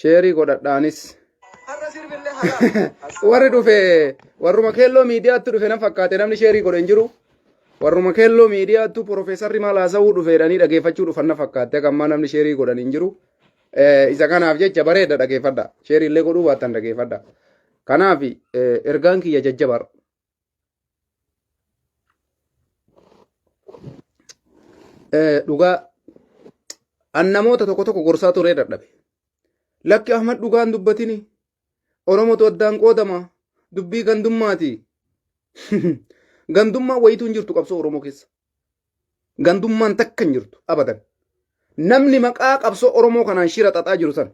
sheerii godhadhaanis warri dhufe warruma keelloo miidiyaatti dhufe nan fakkaate namni sheerii godhe hin jiru. Warruma keelloo miidiyaattu Profeesarri maal haasa'uu dhufeedhanii dhageeffachuu dhufan na fakkaate gammaa namni sheerii godhan hin jiru. Isa kanaaf jecha bareeda dhageeffadha. Sheerii illee godhuu baattan dhageeffadha. Kanaaf ergaan kiyya jajjabaadha. Dhugaa an namoota tokko tokko gorsaa turee dadhabe. Lakki Ahmad dhugaan dubbatini. Oromotu addaan qoodama. Dubbii gandummaati. Gandummaa wayituu hin jirtu qabsoo Oromoo keessa. Gandummaan takka hin jirtu abadan. Namni maqaa qabsoo Oromoo kanaan shira xaxaa jiru san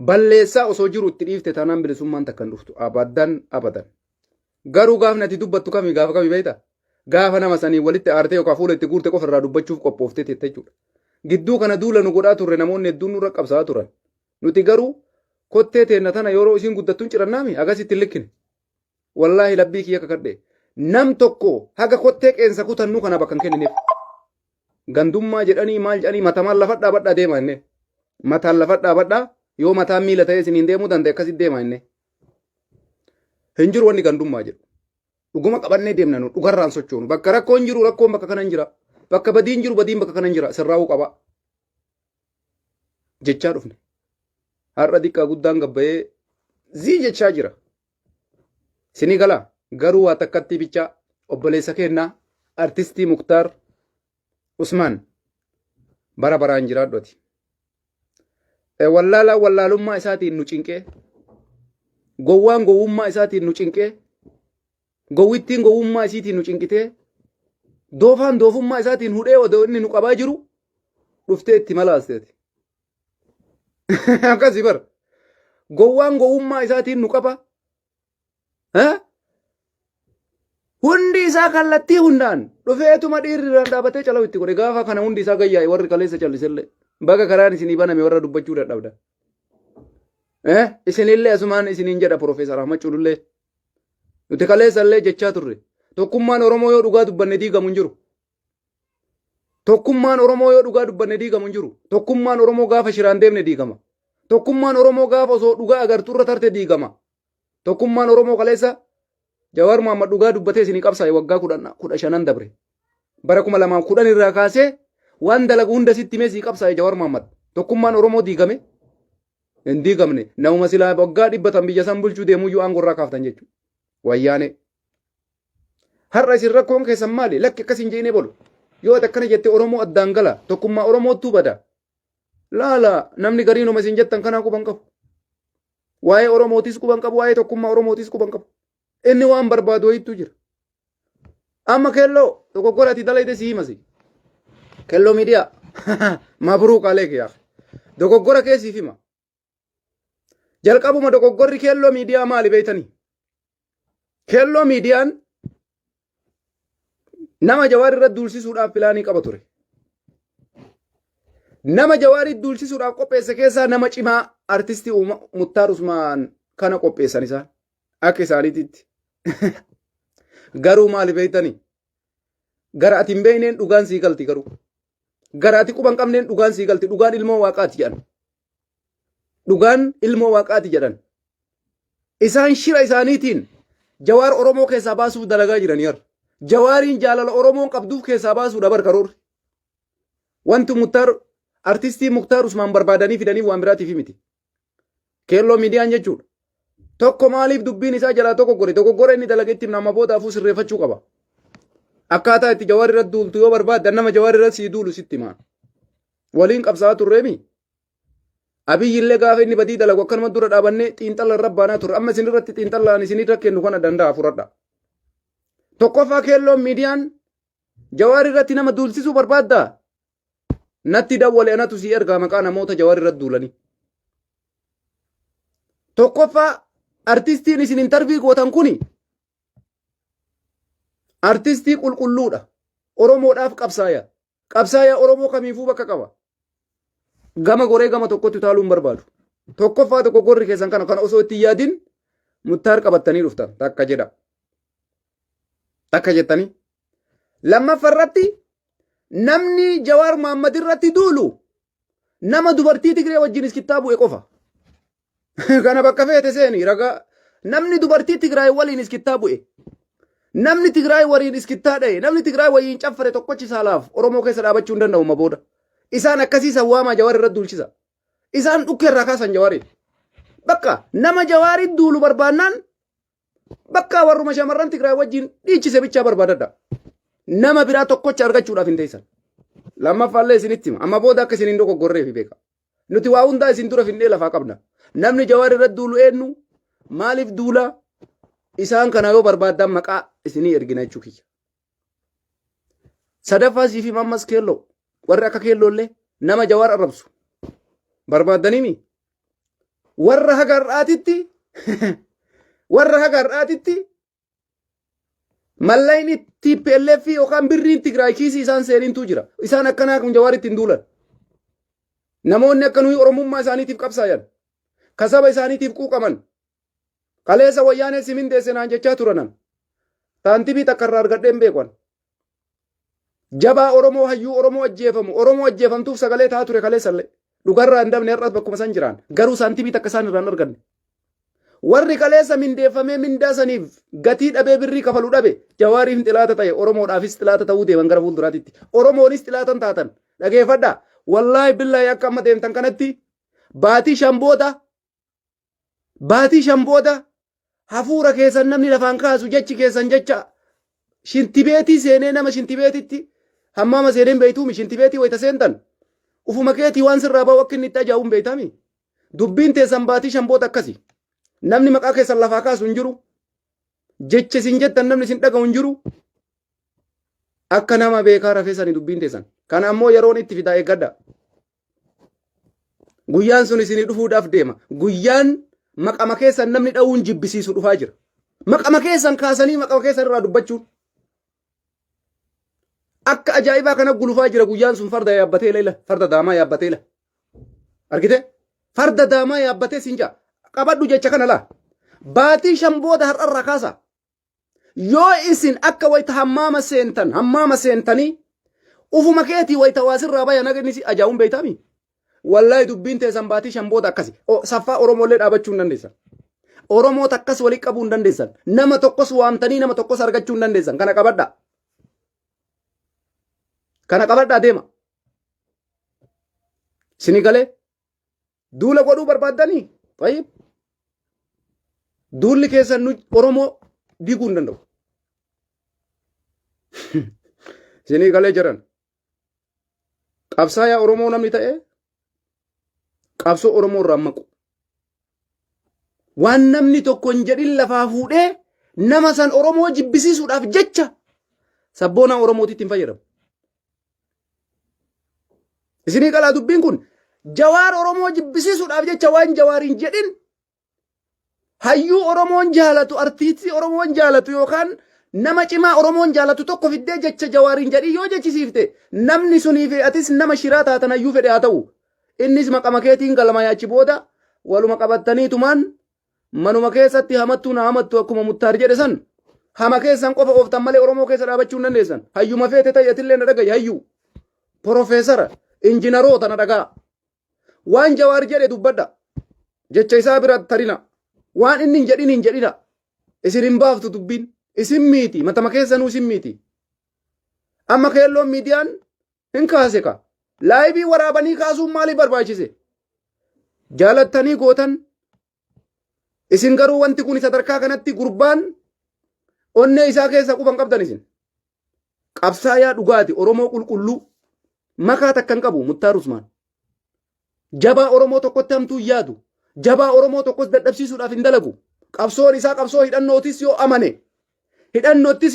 balleessaa osoo jiru itti dhiifte taanaan bilisummaan takka hin dhuftu abadan. Garuu gaafni ati dubbattu kamii gaafa kamii beektaa? Gaafa nama sanii walitti aartee yookaan fuula itti guurte qofa irraa dubbachuuf qophooftee teette jechuudha. Gidduu kana duula nu godhaa turre namoonni hedduun nurra qabsaa turan. Nuti garuu kottee teenna tana yeroo isiin guddattuun cirannaami agasitti hin likkine. Wallaahi labbii kiyya kakadhee. Nam tokko haga kottee qeensa kutannu kana bakka hin kennineef. Gandummaa jedhanii maal jedhanii matamaan lafa dhaabadhaa deema inni. Mataan lafa dhaabadhaa yoo mataan miila ta'ee isiniin deemuu danda'e akkasitti deema inni. Hin jiru wanni gandummaa jedhu. Dhuguma qabannee deemna nu dhugarraan sochoonu. Bakka rakkoon jiru rakkoon bakka kanan jira. Bakka badiin jiru badiin bakka kanan jira. Sirraa'uu qaba. Jechaa dhufne. Har'a xiqqaa guddaan gabbayee zii jechaa jira. Sinii galaa garuu waa takkatti bichaa obboleessa kennaa artistii Muktaar Usmaan bara baraan jiraadhooti. Wallaalummaa isaatiin nu cinqee gowwaan gowwummaa isaatiin nu cinqee gowwittiin gowwummaa isiitiin nu cinqitee doofaan doofummaa isaatiin hudhee odoo inni nu qabaa jiru dhuftee itti malaasteeti. Akkasii bara gowwaan gowwummaa isaatiin nu qaba. Hundi isaa kallattii hundaan dhufeetuma dhiirri dhaabatee calawu itti godhe gaafa kana hundi isaa gayyaa'e warri kaleessa callisellee baga karaan isinii baname warra dubbachuu dadhabda. Isinillee asumaan isiniin jedha Profeesar Ahmad Culullee. Nuti kaleessallee jechaa turre tokkummaan Oromoo yoo dhugaa dubbanne diigamu hin jiru. Tokkummaan Oromoo yoo dhugaa dubbanne diigamu hin jiru. Tokkummaan Oromoo gaafa shiraan deemne diigama. Tokkummaan Oromoo gaafa osoo dhugaa agartuurra tarte diigama. Tokkummaan Oromoo kaleessa Jawaar Mohaammed dhugaa dubbatee isinii qabsaa'e waggaa 15 dabre. Bara 2010 irraa kaasee waan dalagu hunda sitti himee sii qabsaa'e Jawaar Mohaammed. Tokkummaan Oromoo diigame hin diigamne. Namuma silaa waggaa 100 biyya san bulchuu deemuyyuu aangoo irraa kaaftan jechuudha. Wayyaane. Har'a isin rakkoon keessan maali? Lakki akkasiin jeenee bolu. Yoo akkana jette Oromoo addaan gala. Tokkummaa Oromoottuu bada. Laala namni gariin uma isin jettan kanaa quban qabu. Waa'ee Oromootis quban qabu, waa'ee tokkummaa Oromootis quban qabu. Inni waan barbaadu wayiitu jira. Amma kelloo dogoggora ati dalayte si himasi. Kelloo miidiyaa. Mabruuq aleek yaa. Dogoggora keessiif hima. Jalqabuma dogoggorri kelloo miidiyaa maali beeytanii? Kelloo miidiyaan nama Jawaar irra duulsisuudhaaf pilaanii qaba ture. Nama Jawaarii duulsisuudhaaf qopheesse keessaa nama cimaa artistii Muktaar Usmaan kana qopheessan isaan akka isaaniititti. Garuu maali beeytanii? Gara ati hin beeyneen dhugaan sii galti garuu. Gara ati quban qabneen dhugaan sii galti. Dhugaan ilmoo waaqaati jedhan. Dhugaan ilmoo waaqaati jedhan. Isaan shira isaaniitiin Jawaar Oromoo keessaa baasuuf dalagaa jiranii har'a. Jawaariin jaalala Oromoon qabduuf keessaa baasuu dabar karoorri. Wanti artistii Muktaar Usmaan barbaadanii fidaniif waan biraatiif miti. Keelloo miidiyaan jechuudha. Tokko maaliif dubbiin isaa jalaa dogoggora inni dalagetti nama boodaafuu sirreeffachuu qaba. Akkaataa itti Jawaar irratti duultu yoo barbaaddan nama Jawaar irratti sii duulu sitti himaa. Waliin qabsaa turreemi. Abiyyi illee gaafa inni badii dalagu akkanuma dura dhaabannee xiinxala irra baanaa turre. Amma isin irratti xiinxalaan isinirra kennu kana danda'a fudhadha. Tokkoffaa keelloon miidiyaan Jawaar irratti nama duulsisuu barbaaddaa? Natti dawwale anatu sii ergaa maqaa namoota Jawaar irratti duulanii. Tokkoffaa artistiin isin intarvii gootan kuni artistii qulqulluudha. Oromoodhaaf qabsaaya. Qabsaaya Oromoo kamiifuu bakka qaba. Gama goree gama tokkotti utaaluu hin barbaadu. Tokkoffaa dogoggorri keessan kana osoo itti yaadin Muktaar qabattanii dhuftan takka jedha. Takka jettanii. Lammaffarratti namni Jawaar Mohaammed irratti duulu nama dubartii Tigree wajjin iskittaa bu'e qofa. Kana bakka feete seeni ragaa namni dubartii Tigraay waliin iskittaa bu'e. Namni Tigraay waliin iskittaa dha'e. Namni Tigraay waliin caffare tokkochi saalaaf Oromoo keessa dhaabachuu hin danda'u booda. Isaan akkasii sawwaamaa Jawaar irratti duulchisa. Isaan dhukkeerraa kaasan Jawaariin. Bakka nama Jawaariin duulu barbaannaan bakka warruma shamarran Tigraay wajjin dhiichise bichaa barbaadadha. Nama biraa tokkocha argachuudhaaf hin teessan. Lammaffaallee isinitti hima. Amma booda akka isiniin dogoggorreefi beeka. Nuti waa hundaa isin dura finnee lafaa qabna. Namni Jawaar irratti duulu eenyu? Maaliif duula? Isaan kana yoo barbaadan maqaa isinii ergina jechuu kiyya. Sadaffaa siifi mammas keelloo. Warri akka keelloollee nama Jawaar arrabsu. Barbaadaniimi? Warra hagar'aatitti mallayni TPLF yookaan birriin Tigraay kiisii isaan seeniintu jira. Isaan akkanaa kun Jawaaritti hin duulan. Namoonni akka nuyi Oromummaa isaaniitiif qabsaayan. Kasaba isaaniitiif quuqaman. Kaleessa wayyaanee simin deessenaan jechaa turanan. Taantibii takka irraa argadheen beekwan. Jabaa Oromoo hayyuu Oromoo ajjeefamu. Oromoo ajjeefamtuuf sagalee taa ture kaleessallee. Dhugarraa hin dabne har'as bakkuma san jiraan. Garuu saantibii takka isaan irraan arganne. Warri kaleessa mindeeffamee mindaa saniif gatii dhabee birrii kafalu dhabe Jawaariif xilaata ta'e Oromoodhaafis xilaata ta'uu deeman gara fuulduraatitti. Oromoonis xilaatan taatan. Dhageeffadhaa. Wallaahi billaahi akka amma deemtan kanatti baatii shanbooda hafuura keessan namni lafaan kaasu jechi keessan jecha shintibeetii seenee nama shintibeetitti hammaama seeneen beeytuumi shintibeetii wayita seentan ufuma keetii waan sirraa bahu akka inni itti ajaa'uun beeytami. Dubbiin teessan baatii shanbooda akkasi. Namni maqaa keessan lafaa kaasu hin jiru. Jecha isin jettan namni isin dhaga'u hin jiru. Akka nama beekaa rafeessanii dubbiin teessan. Kana ammoo yeroon itti fidaa eeggadha. Guyyaan sun isinii dhufuudhaaf deema. Guyyaan maqama keessan namni dha'uun jibbisiisu dhufaa jira. Maqama keessan kaasanii maqama keessan irraa dubbachuun. Akka ajaa'ibaa kana gulufaa jira guyyaan sun farda yaabbatee leela. Farda daamaa yaabbatee la. Argite? Farda daamaa yaabbatee sinjaa. Qabadhu jecha kana laa. Baatii shanbooda har'arraa kaasa. Yoo isin akka wayita hammaama seentanii ufuma keetii wayita waasirraa baya nagnis ajaa'uun beeytami. Wallaahi dubbiin teessan baatii shanbooda akkasi. Saffaa Oromoolee dhaabachuu hin dandeessan. Oromoo takkas walii qabuu hin dandeessan. Nama tokkos waamtanii nama tokkos argachuu hin dandeessan. Kana qabadhaa. Kana qabadhaa deema. Sini galee duula godhuu barbaaddanii? Tayyib. Duulli keessan nu Oromoo diiguu hin danda'u. Sini galee jiran. Qabsaayaa Oromoo namni ta'e qabsoo Oromoo irraa maqu. Waan namni tokko hin jedhin lafaa fuudhee nama san Oromoo jibbisiisuudhaaf jecha sabboona Oromootitti hin fayyadamu. Isinii qalaa dubbiin kun Jawaar Oromoo jibbisiisuudhaaf jecha waan Jawaariin jedhin hayyuu Oromoon jaalatu artiistii Oromoon jaalatu yookaan nama cimaa Oromoon jaalatu tokko fiddee jecha Jawaariin jedhi yoo jechisiifte namni sunii fi atis nama shiraa taatan hayyuu fedhe haa ta'u. Innis maqama keetiin galma yaachi booda waluma qabattaniitumaan manuma keessatti hamattuu na hamattu akkuma Muttaar jedhe san hama keessan qofa ooftan malee Oromoo keessa dhaabachuu hin dandeessan. Hayyuma feete ta'etillee na dhagaye hayyuu. Profeesara injiinaroota na dhagaa. Waan Jawaar jedhe dubbadha. Jecha isaa bira tarina. Waan inni hin jedhina. Isin hin baaftu dubbiin. Isin miiti. Matama keessanuu isin miiti. Amma keelloon miidiyaan hin kaase ka. Laayibii waraabanii kaasuun maaliif barbaachise? Jaalattanii gootan. Isin garuu wanti kun sadarkaa kanatti gurbaan onnee isaa keessa quban qabdan isin. Qabsaayaa dhugaati Oromoo qulqulluu makaa takka hin qabu Muttaar Usmaan. Jabaa Oromoo tokkotti hamtuu yaadu. Jabaa Oromoo tokkos dadhabsiisuudhaaf hin dalagu. Qabsoon isaa qabsoo hidhannootis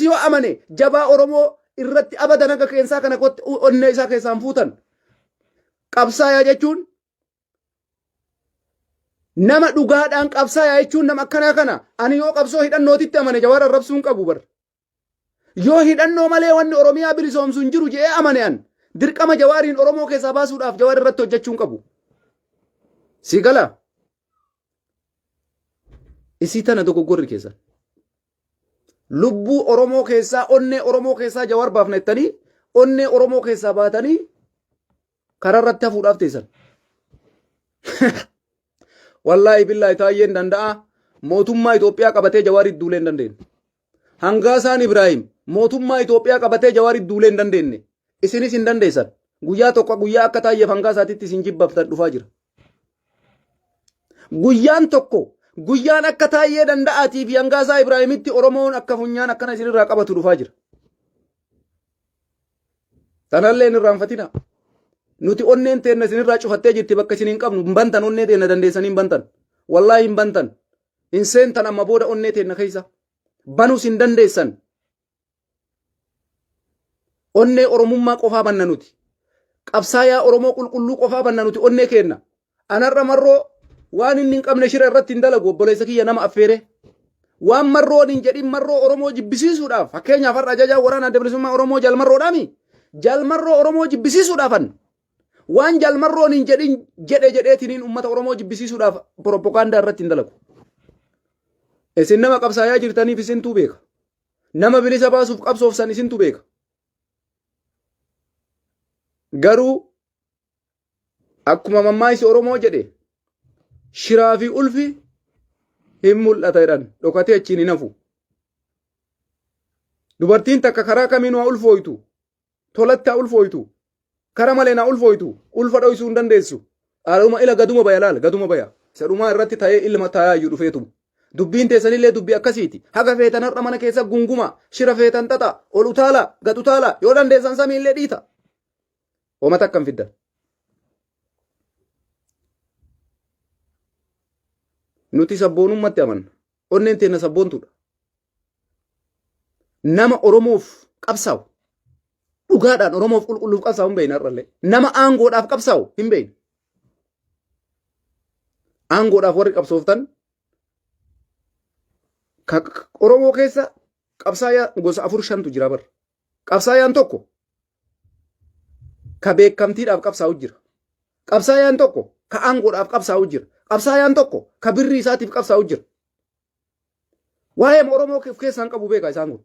yoo amane jabaa Oromoo irratti abadan akka keessaa kana onnee isaa keessaan fuutan. Qabsaayaa jechuun nama dhugaadhaan qabsaayaa jechuun nama akkanaa kana ani yoo qabsoo hidhannootitti amane Jawaar arrabsuun qabu bar. Yoo hidhannoo malee wanni Oromiyaa bilisoomsu hin jiru jedhee amane an dirqama Jawaariin Oromoo keessaa baasuudhaaf Jawaar irratti hojjechuun qabu. Si gala. Isii tana dogoggorri keessan. Lubbuu Oromoo keessaa onnee Oromoo keessaa Jawaar baafna jettanii onnee Oromoo keessaa baatanii karaa irratti hafuudhaaf teessan. Wallahi billahi taayyeen danda'a mootummaa Itoophiyaa qabatee Jawaarit duulee hin dandeenye. Hangaasaan Ibrahim mootummaa Itoophiyaa qabatee Jawaarit duulee hin dandeenye. Isinis hin dandeessan. Guyyaa tokko guyyaa akka taayyeef hangaasaatitti isin jibbaftan dhufaa jira. Guyyaan tokko guyyaan akka taayyee danda'aatii fi hangaasaa Ibrahimitti Oromoon akka funyaan akkana isinirraa qabatu dhufaa jira. Tanallee hin irraanfatina. Nuti onneen teenna isinirraa cufattee jirti bakka isin hin qabnu hin bantan onnee teenna dandeessanii hin bantan. Wallaahi hin bantan. Hin seentan amma booda onnee teenna keessa. Banus hin dandeessan. Onnee Oromummaa qofaa banna nuti. Qabsaayaa Oromoo qulqulluu qofaa banna nuti onnee keenna. Anarra marroo waan inni hin qabne shira irratti hin dalagu obboleessa kiyya nama affeere. Waan marroon hin jedhin marroo Oromoo jibbisiisuudhaaf fakkeenyaaf har'a ajajaa waraana adda bilisummaa Oromoo jalmarroodhaami. Jalmarroo Oromoo jibbisiisuudhaafan. Waan jalmarroon hin jedhin jedheetiniin uummata Oromoo jibbisiisuudhaaf propagaandaa irratti hin dalagu. Isin nama qabsaayaa jirtaniif isintu beeka. Nama bilisa baasuuf qabsoofsan isintu beeka. Garuu akkuma mammaayisi Oromoo jedhe shiraa fi ulfi hin mul'ata jedhan dhokatee achiin hin hafu. Dubartiin takka karaa kamiin waa ulfooytu tolatti haa ulfooytu karaa malee naa ulfooytu ulfa dhoysuu hin dandeessu. Haaluma ila gaduma baya laal gaduma baya sadhumaa irratti ta'ee ilma taa'aayyuu dhufeetu. Dubbiin teessanillee dubbii akkasiiti. Haga feetan har'a mana keessa gunguma shira feetan xaxa ol utaala gad utaala yoo dandeessan samiillee dhiita. Oomata akkam fiddan. Nuti sabboonummaatti amanna. Onneen teenna sabboontudha. Nama Oromoof qabsaa'u. Dhugaadhaan Oromoof qulqulluuf qabsaa'u hin beeyne har'allee. Nama aangoodhaaf qabsaa'u hin beeyne. Aangoodhaaf warri qabsooftan Oromoo keessa qabsaayaa gosa 4-5tu jira bar. Qabsaayaan tokko ka beekamtiidhaaf qabsaa'u jira. Qabsaayaan tokko ka aangoodhaaf qabsaa'u jira. Qabsaayaan tokko ka birrii isaatiif qabsaa'u jira. Waa'ee Oromoo keessaan qabu beeka isaan kun.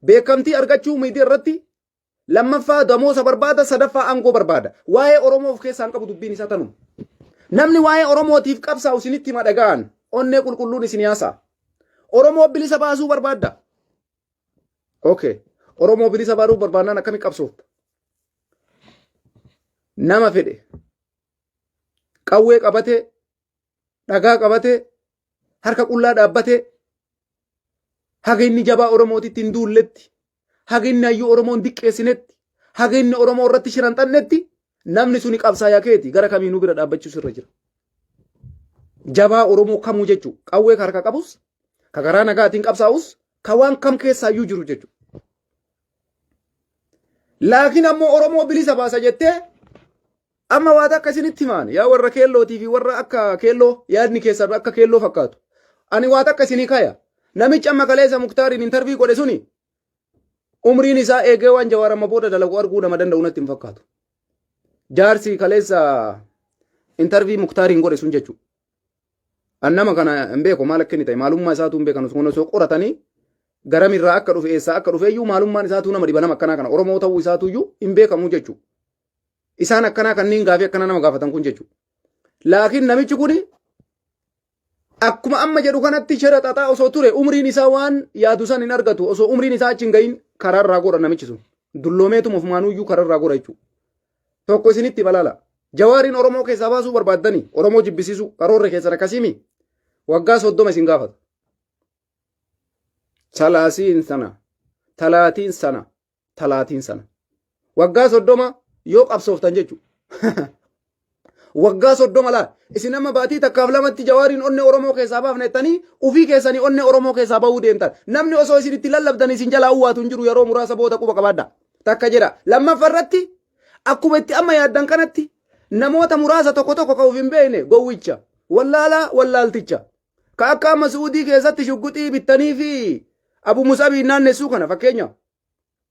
Beekamtii argachuu miidiyaa irratti lammaffaa damoosa barbaada sadaffaa aangoo barbaada. Waa'ee Oromoof keessaan qabu dubbiin isaa tanuma. Namni waa'ee Oromootiif qabsaa'u isinitti hima dhaga'an onnee qulqulluun isin yaasaa. Oromoo bilisa baasuu barbaadda. Okay. Oromoo bilisa baasuu barbaadnaan akkamitti qabsoofta? Nama fedhe qawwee qabatee dhagaa qabatee harka qullaa dhaabbatee haga inni jabaa Oromootitti hin duulletti haga inni hayyuu Oromoon diqqeessinetti haga inni Oromoo irratti shiran xannetti namni suni qabsaayaa keeti gara kamiinuu bira dhaabbachuu irra jira. Jabaa Oromoo kamuu jechuu qawwee ka harka qabus ka garaa nagaatiin qabsaa'us ka waan kam keessaayyuu jiru jechuudha. Laakiin ammoo Oromoo bilisa baasa jettee amma waan akkasinitti himaan yaa warra keellootii fi warra akka keelloo yaadni keessan akka keelloo fakkaatu. Ani waan akkasinii kaya namichi amma kaleessa Muktaariin intarvii godhe suni umriin isaa eegee waan Jawaar amma booda dalagu arguu nama danda'u natti hin fakkaatu. Jaarsi kaleessa intarvii Muktaariin godhe sun jechuudha. Annama kana hin beeku maal akka inni ta'e maalummaa isaatu hin beekan osoo qoratanii garamirraa akka dhufe eessaa akka dhufeeyyuu maalummaan isaatu nama dhiba nama akkanaa kana Oromoo ta'uu isaatuyyuu hin beekamu jechuudha. Isaan akkanaa kanneen gaafii akkanaa nama gaafatan kun jechuudha. Laakiin namichi kun akkuma amma jedhu kanatti shira xaxaa osoo ture umriin isaa waan yaadu san hin argatu osoo umriin isaa achi hin gahin karaarraa godha namichi sun. Dulloomeetuma ofumaanuyyuu karaarraa godha jechuudha. Tokko isinitti balala. Jawaariin Oromoo keessaa baasuu barbaaddanii Oromoo jibbisiisu karoorre keessan akkasiimi waggaa 30 isin gaafata. Salaasiin sana, talaatiin sana, talaatiin sana. Waggaa 30 yoo qabsooftan jechuudha. Waggaa 30 laa isin amma baatii takkaaf lamatti Jawaariin onnee Oromoo keessaa baafnettanii ufii keessanii onnee Oromoo keessaa bahuu deemtan. Namni osoo isin itti lallabdan isin jalaa uwwaatu hin jiru yeroo muraasa booda quba qabaadha. Takka jedha. Lammaffarratti akkuma itti amma yaaddan kanatti namoota muraasa tokko tokko ka uf hin beekne gowwicha wallaalaa wallaalticha ka akka amma Suudii keessatti shugguxii bittanii fi Abu Musabii naannessuu kana fakkeenya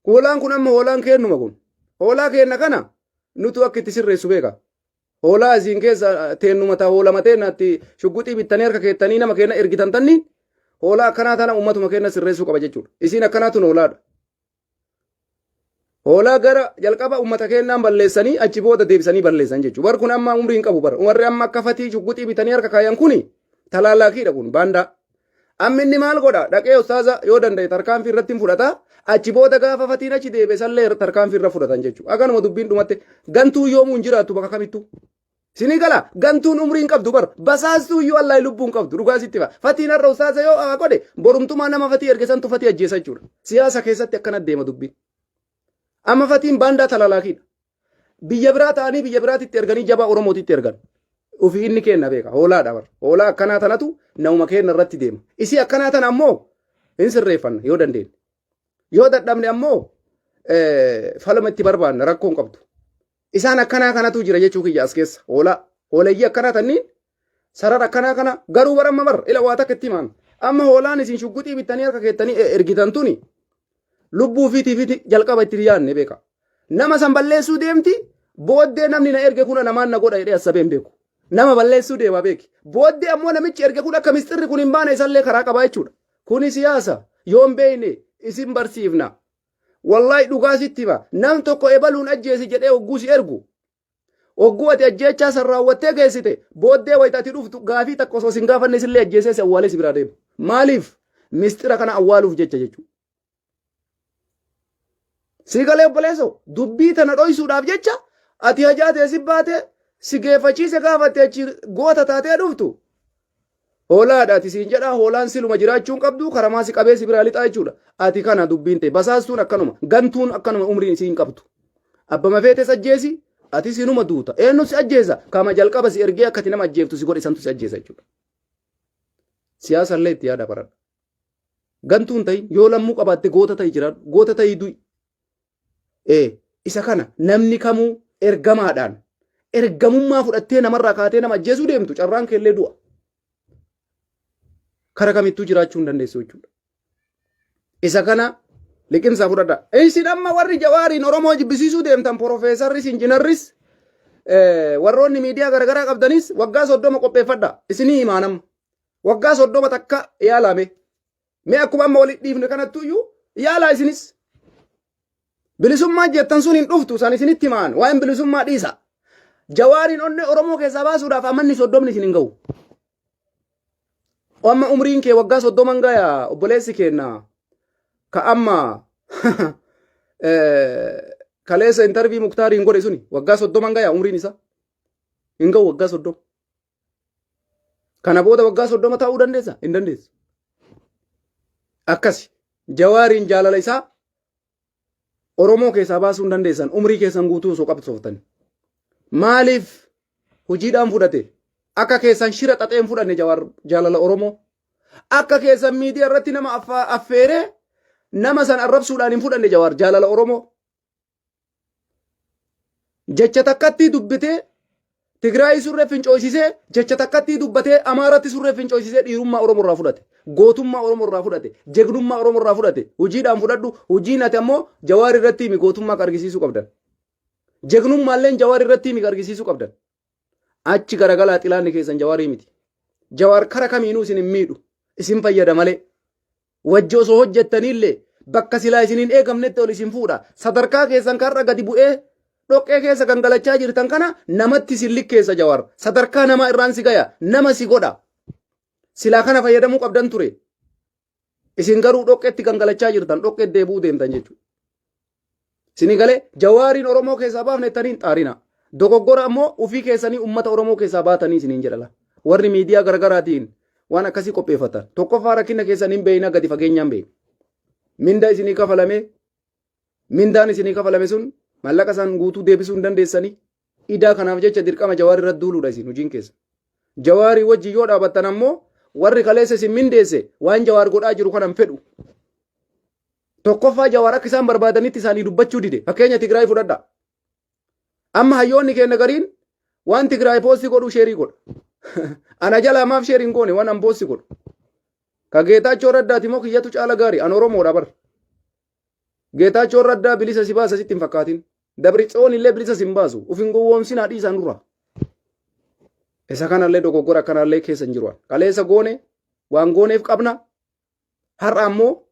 hoolaan kun amma hoolaan keennuma kun hoolaa keenna kana nutu akka itti sirreessu beeka hoolaa isiin keessa teennuma taa hoolama teennaatti shugguxii bittanii harka keettanii nama keenna ergitan tanni hoolaa akkanaa tana ummatuma keenna sirreessuu qaba jechuudha isiin akkanaatu hoolaadha Hoolaa gara jalqaba uummata keenyaan balleessanii achi booda deebisanii balleessan jechuudha. Bar kun amma umrii hin qabu bara. Warri amma akka fatii shugguxii bitanii harka kaayan kuni talaalaakiidha kun baandaa. Amma inni maal godha dhaqee ustaaza yoo danda'e tarkaanfii irratti hin fudhata. Achi booda gaafa fatiin achi deebisallee tarkaanfii irra fudhatan jechuudha. Akkanuma dubbiin dhumatte gantuu yoomuu hin jiraattu bakka kamittuu. Sinii gala gantuun umrii hin qabdu bara. Basaastuu iyyuu allaa lubbuu hin qabdu dhugaa sitti ba'a. Fatiin har'a ustaaza yoo godhe borumtumaa nama fatii ergesantu fatii ajjeesa jechuudha. Siyaasa keessatti akkana deema dubbiin. Amma fatiin baandaa talaalaakiidha. Biyya biraa ta'anii biyya biraatitti erganii jabaa Oromootitti ergan. Ufii inni kenna beeka. Hoolaadha bara. Hoolaa akkanaa tanatu nauma kenna irratti deema. Isii akkanaa tana ammoo hin sirreeffanna yoo dandeenye. Yoo dadhabne ammoo falma itti barbaanna rakkoon qabdu. Isaan akkanaa kanatu jira jechuu kiyya as keessa. Hoolaa. Hooleeyyii akkanaa tanniin sarara akkanaa kana garuu baramma bara ila waa takka itti himaan. Amma hoolaan isin shugguxii bittanii harka keettanii ergitan tuni. Lubbuu fiitii jalqaba itti yaadne beeka. Nama san balleessuu deemti booddee namni na erge kuna namaan na godha jedhee asabeen beeku. Nama balleessuu deema beeki. Booddee ammoo namichi erge kun akka misxirri kun hin baane isallee karaa qabaa jechuudha. Kuni siyaasa yoo hin beekne isin barsiifna. Wallaahi dhugaa sitti hima. Nam tokko ebaluun ajjeesi jedhee hogguu si ergu. Hogguu ati ajjeechaa san raawwattee geessite booddee wayitaati dhuftu gaafii takka osoo sin gaafanne isillee ajjeesee si awwaalee si biraa deema. Maaliif misxira kana awwaaluuf jecha jechuudha. Sigalee obboleessoo dubbii tana dhoysuudhaaf jecha ati hajaa teessi baate si geeffachiise gaafatte achi goota taatee dhuftu. Hoolaadhaati siin jedhaa hoolaan siluma jiraachuun qabdu karamaa si qabee si biraa lixaa jechuudha. Ati kana dubbiin ta'e basaastuun akkanuma gantuun akkanuma umriin isiin qabdu. Abbama feetes ajjeesi ati sinuma duuta. Eenyu si ajjeesa kama jalqaba si ergee akkati nama ajjeeftu si godhe santu si ajjeesa jechuudha. Siyaasallee itti yaada baradha. Gantuun ta'in yoo lammuu qabaatte goota ta'ii jiraadhu goota ta'ii du'i. Isa kana namni kamuu ergamaadhaan ergamummaa fudhattee namarraa kaatee nama ajjeesuu deemtu carraan keellee du'a. Kara kamittuu jiraachuu hin dandeessu jechuudha. Isa kana liqimsaa fudhadha. Isin amma warri Jawaariin Oromoo jibbisiisuu deemtan Profeesarris Injiinarris warroonni miidiyaa garaagaraa qabdanis waggaa 30 qopheeffadha. Isinii himaanama. Waggaa 30 takka yaalame. Mee akkuma amma walitti dhiifne kanattuyyuu yaalaa isinis. Bilisummaa jettan sun hin dhuftu san isinitti himaan waa'een bilisummaa dhiisa. Jawaariin onne Oromoo keessaa baasuudhaaf amanni 30 isin hin ga'u. Amma umriin kee waggaa 30 gaya obboleessi keenna ka amma kaleessa intarvii Muktaariin godhe suni waggaa 30 gaya umriin isa hin ga'u waggaa 30. Kana booda waggaa 30 ta'uu dandeessa hin dandeessu. Akkasi Jawaariin jaalala isaa Oromoo keessaa baasuu hin dandeessan umrii keessan guutuu osoo qabsooftani. Maaliif hojiidhaan fudhate? Akka keessan shira xaxeen fudhanne Jawaar jaalala Oromoo. Akka keessan miidiyaa irratti nama affeeree nama san arrabsuudhaan hin fudhanne Jawaar jaalala Oromoo. Jecha takkatti dubbitee Tigraay surree fincooysisee jecha takkatti dubbatee Amaaratti surree fincooysisee dhiirummaa Oromoo irraa fudhate. Gootummaa Oromoo irraa fudhate. Jegnummaa Oromoo irraa fudhate. Hojiidhaan fudhadhu. Hojiin ati ammoo Jawaar irratti himi gootummaa argisiisuu qabdan. Jegnummaallee Jawaar irratti himi argisiisuu qabdan. Achi garagalaa xilaanni keessan Jawaarii miti. Jawaar kara kamiinuu isin hin miidhu. Isin fayyada malee. Wajji osoo hojjettaniillee bakka silaa isin hin eegamnetti ol isin fuudha. Sadarkaa keessan karra gadi bu'ee dhoqqee keessa gangalachaa jirtan kana namatti isin likkeessa Jawaar. Sadarkaa namaa irraan si gaya. Nama si godha. Silaa kana fayyadamuu qabdan ture. Isin garuu dhoqqeetti gangalachaa jirtan dhoqqeetti deebuu deemtan jechuudha. Isin galee Jawaariin Oromoo keessaa baafnettaniin xaarina. Dogoggora ammoo ufii keessanii ummata Oromoo keessaa baatanii isiniin jedhala. Warri miidiyaa garaagaraatiin waan akkasii qopheeffatan. Tokkoffaa rakkina keessanii hin beeyna gadi fageenyaan beeku. Mindaa isinii kafalame. Mindaan isinii kafalame sun mallaqa isaan guutuu deebisuu hin dandeessanii. Idaa kanaaf jecha dirqama Jawaar irratti duuluudha isin hojiin keessa. Jawaarii wajji yoo dhaabattan ammoo warri kaleessa isin mindeesse waan Jawaar godhaa jiru kanan fedhu. Tokkoffaa Jawaar akka isaan barbaadanitti isaanii dubbachuu dide. Fakkeenya Tigraay fudhadha. Amma hayyoonni keenya gariin waan Tigraay poosti godhu sheerii godha. Ana jala maaf sheeriin goone waan an poosti godhu. Ka Geetaachoo Raddaati moo kiyyatu caala gaarii an Oromoodha bar. Geetaachoo Raddaa bilisa si baasa sitti hin fakkaatin. Dabritsoon illee bilisa si hin baasu. Ufin gowwoomsinaa dhiisan dura. Isa kanallee dogoggora kanallee keessa hin jiru. Kaleessa goone waan gooneef qabna. Har'a ammoo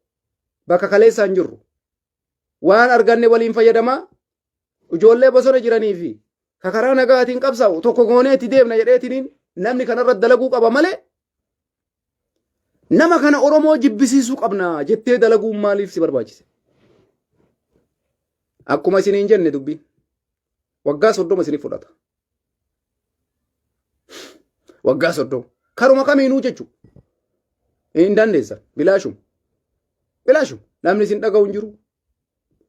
bakka kaleessa hin jirru. waan arganne waliin fayyadamaa ijoollee bosona jiranii fi karaa nagaatiin qabsaa'u tokko goonee itti deemna jedheetiniin namni kanarratti dalaguu qaba malee nama kana Oromoo jibbisiisuu qabna jettee dalaguun maaliif si barbaachise? Akkuma isiniin jenne dubbiin waggaa 30 isiniif fudhata. Waggaa 30 karuma kamiinuu jechuudha. Hin dandeessan bilaashum namni isin dhaga'u hin jiru.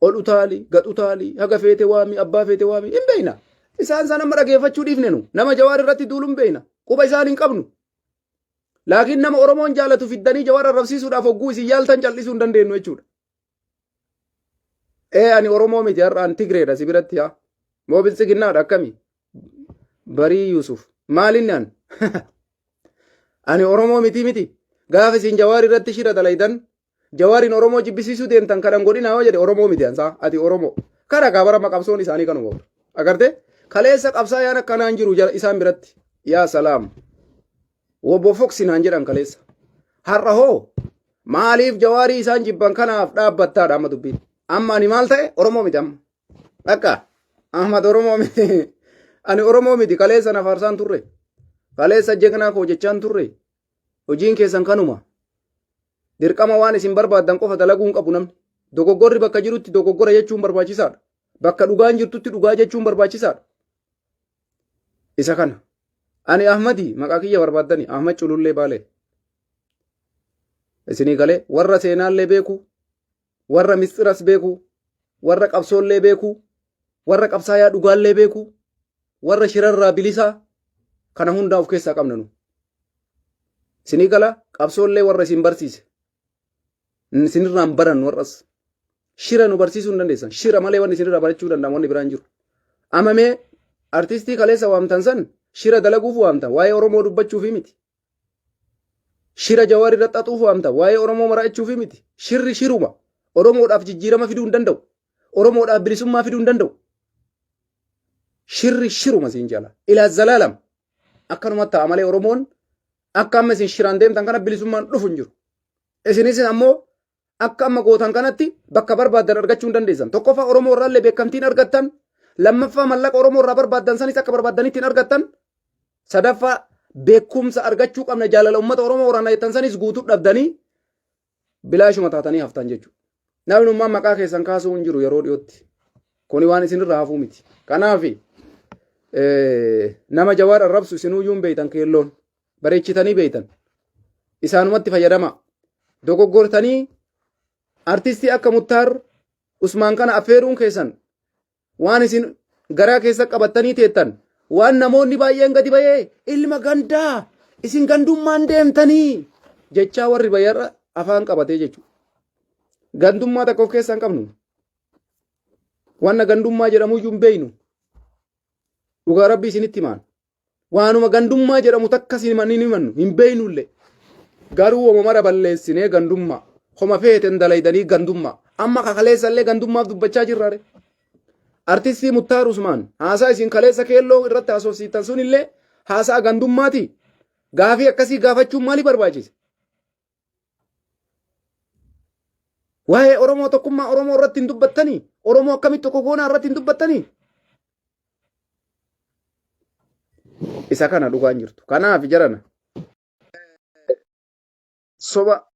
Ol utaalii gad utaalii haga feete waamii abbaa feete waamii hin beeyna. Isaan sana amma dhageeffachuu dhiifne nu nama Jawaar irratti duuluun beeyna. Quba isaan hin qabnu. Laakiin nama Oromoon jaalatu fiddanii Jawaar arrabsiisuudhaaf hogguu isin yaaltan callisuu hin dandeenyu jechuudha. Ani Oromoo miti har'aan Tigreedha si biratti haa. Moo biltsiginnaadha akkamii? Barii Yusuf maalinni ani Oromoo miti gaafa isin Jawaar irratti shira dalaydan Jawaarin Oromoo jibbisiisuu deemtan kadhan godhina yoo jedhe Oromoo miti ansaa ati Oromoo kara gaabara maqabsoon isaanii kanuma agarte kaleessa qabsaa yaan akkanaan jiru isaan biratti yaa salaam wobbo foksinaan jedhan kaleessa har'a hoo maaliif Jawaarii isaan jibban kanaaf dhaabbattaadha amma dubbiin amma ani maal ta'e Oromoo miti amma akka Ahmad Oromoo miti ani Oromoo miti kaleessa na faarsaan turre kaleessa jegnaa koo jechaan turre hojiin keessan kanuma dirqama waan isin barbaadan qofa dalaguun qabu namni dogoggorri bakka jirutti dogoggora jechuun barbaachisaadha bakka dhugaan jirtutti dhugaa jechuun barbaachisaadha isa kana ani Ahmadi maqaa kiyya barbaadani Ahmad Culullee Baalee isinii galee warra seenaallee beeku warra mistiras beeku warra qabsoollee beeku warra qabsaayaa dhugaallee beeku warra shirarraa bilisaa kana hundaa of keessaa qabna nu isinii gala qabsoollee warra isin barsiise isinirraan baran warras shira nu barsiisuu hin dandeessan shira malee wanni isinirraa barachuu danda'an wanni biraan jiru amamee artistii kaleessa waamtan san shira dalaguuf waamtan waa'ee Oromoo dubbachuufi miti shira Jawaar irratti xaxuuf waamtan waa'ee Oromoo mara'achuufi miti shirri shiruma Oromoodhaaf jijjiirama fiduu hin danda'u Oromoodhaaf bilisummaa fiduu hin danda'u shirri shiruma siin jala ilaa zalaalam akkanumatti ta'a malee Oromoon akka amma isin shiraan deemtan kana bilisummaan dhufu hin jiru isinis ammoo akka amma gootan kanatti bakka barbaadan argachuu hin dandeessan tokkoffaa Oromoo irraallee beekamtiin argattan lammaffaa mallaqa Oromoo irraa barbaadan sanis akka barbaadanitti argattan sadaffaa beekumsa argachuu qabna jaalala uummata Oromoo waraana jettan sanis guutuu dhabdanii bilaashuma taatanii haftan jechuudha. Namnummaan maqaa keessan kaasuu hin jiru yeroo dhiyootti kuni waan isinirraa hafuu miti. Kanaaf nama Jawaar arrabsu isinuyyuu hin beeytan keelloon bareechitanii beeytan isaanumatti fayyadama dogoggortanii artistii akka Muttaar Usmaan kana affeeruun keessan waan isin garaa keessa qabattanii teettan waan namoonni baay'een gadi bayee ilma gandaa isin gandummaan deemtanii jechaa warri bayyarra afaan qabatee jechuudha. Gandummaa takka of keessaa hin qabnu waan gandummaa jedhamuyyuu hin beeynu dhugaa rabbi isinitti himaan waanuma gandummaa jedhamu takka hin himannu hin beeynullee garuu wama mara balleessinee gandummaa homa feeten dalaydanii gandummaa amma kakaleessallee gandummaaf dubbachaa jirraare. Artistii Muttaar Usmaan haasaa isin kaleessa keelloo irratti haasofsiitan sunillee haasaa gandummaati. Gaafii akkasii gaafachuun maali barbaachise? Waa'ee Oromoo tokkummaa Oromoo irratti hin dubbattanii? Oromoo akkamitti tokko goonaa irratti hin dubbattanii? Isa kana dhugaan jirtu. Kanaaf jarana soba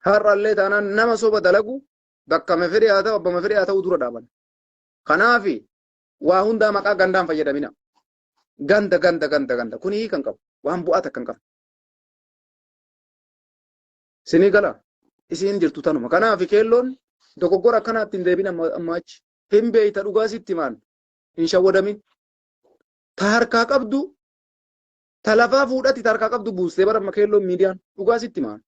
har'allee taanaan nama soba dalagu bakka mafedhe haa ta'u abba mafedhe haa ta'u dura dhaaban. Kanaaf waa hundaa maqaa gandaan fayyadamina. Ganda kuni kan qabu waan bu'aa takka hin qabu. Sinii gala isiin jirtu tanuma. Kanaaf keelloon dogoggora akkanaatti hin deebin amma achi. Hin beeyta dhugaa sitti himaan hin shawwadamin. Ta harkaa qabdu ta lafaa fuudhatti ta harkaa qabdu buustee bara amma keelloon miidiyaan dhugaa sitti himaan.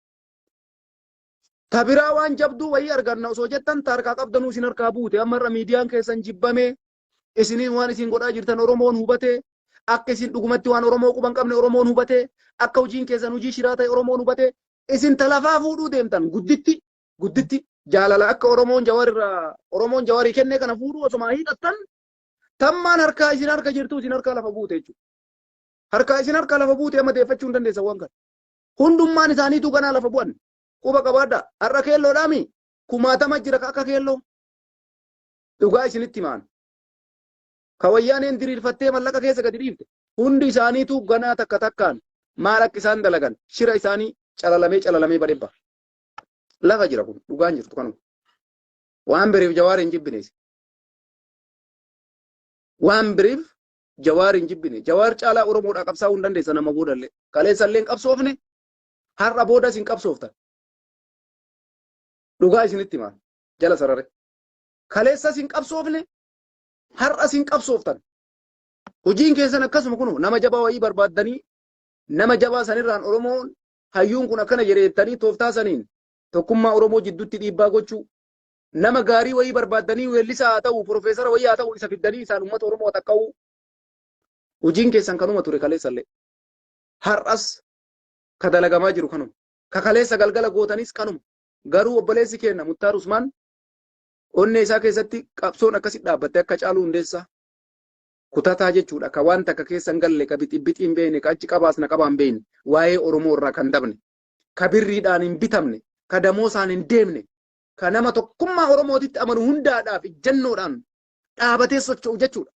Ta biraa waan jabduu wayii arganna osoo jettan ta harkaa qabdanuu isin harkaa buute amma irra miidiyaan keessan jibbame isiniin waan isin godhaa jirtan Oromoon hubate akka isin dhugumatti waan Oromoo quban qabne Oromoon hubate akka hojiin keessan hojii shiraa ta'e Oromoon hubate isin ta lafaa fuudhuu deemtan gudditti jaalala akka Oromoon Jawaarii kennee kana fuudhuu osoma hidhattan tammaan harkaa isin harka jirtu isin harkaa lafa buute jechuudha. Harkaa isin harkaa lafa buute amma deeffachuu hin dandeessan waan kana. Hundummaan isaaniitu ganaa lafa bu'an. Quba qabaadha har'a keelloodhaami kumaatama jira akka keelloo. Dhugaa isinitti himaan. Ka wayyaaneen diriirfattee mallaqa keessa gadi dhiifte. Hundi isaaniitu ganaa takka takkaan maal akka isaan dalagan shira isaanii calalamee badebba. Lafa jira kun dhugaan jirtu kanuma. Waan biriif Jawaar hin jibbinees. Waan biriif Jawaar hin jibbine. Jawaar caalaa Oromoodhaa qabsaa'uu hin dandeessa nama boodallee. Kaleessallee hin qabsoofne har'a boodas hin qabsooftan. Dhugaa isinitti himaan jala sarare. Kaleessas hin qabsoofne har'as hin qabsooftan. Hojiin keessan akkasuma kunu nama jabaa wayii barbaaddanii nama jabaa sanirraan Oromoon hayyuun kun akkana jedheettanii tooftaa saniin tokkummaa Oromoo jidduutti dhiibbaa gochuu nama gaarii wayii barbaaddanii weellisaa haa ta'u profeesara wayii haa ta'u isa fiddanii isaan uummata Oromoo xaqqa'uu. Hojiin keessan kanuma ture kaleessallee. Har'as ka dalagamaa jiru kanuma. Ka kaleessa galgala gootanis kanuma. Garuu obboleessi keenya Muttaar Usmaan onnee isaa keessatti qabsoon akkasitti dhaabbattee akka Haacaaluu Hundeessaa kutataa jechuudha. Ka waan takka keessa hin galle ka bixii hin beekne ka achi qabaas na qabaa hin beekne waa'ee Oromoo irraa kan dabne ka birriidhaan hin bitamne ka damoosaan hin deemne ka nama tokkummaa Oromootitti amanu hundaadhaaf ijjannoodhaan dhaabatee socho'u jechuudha.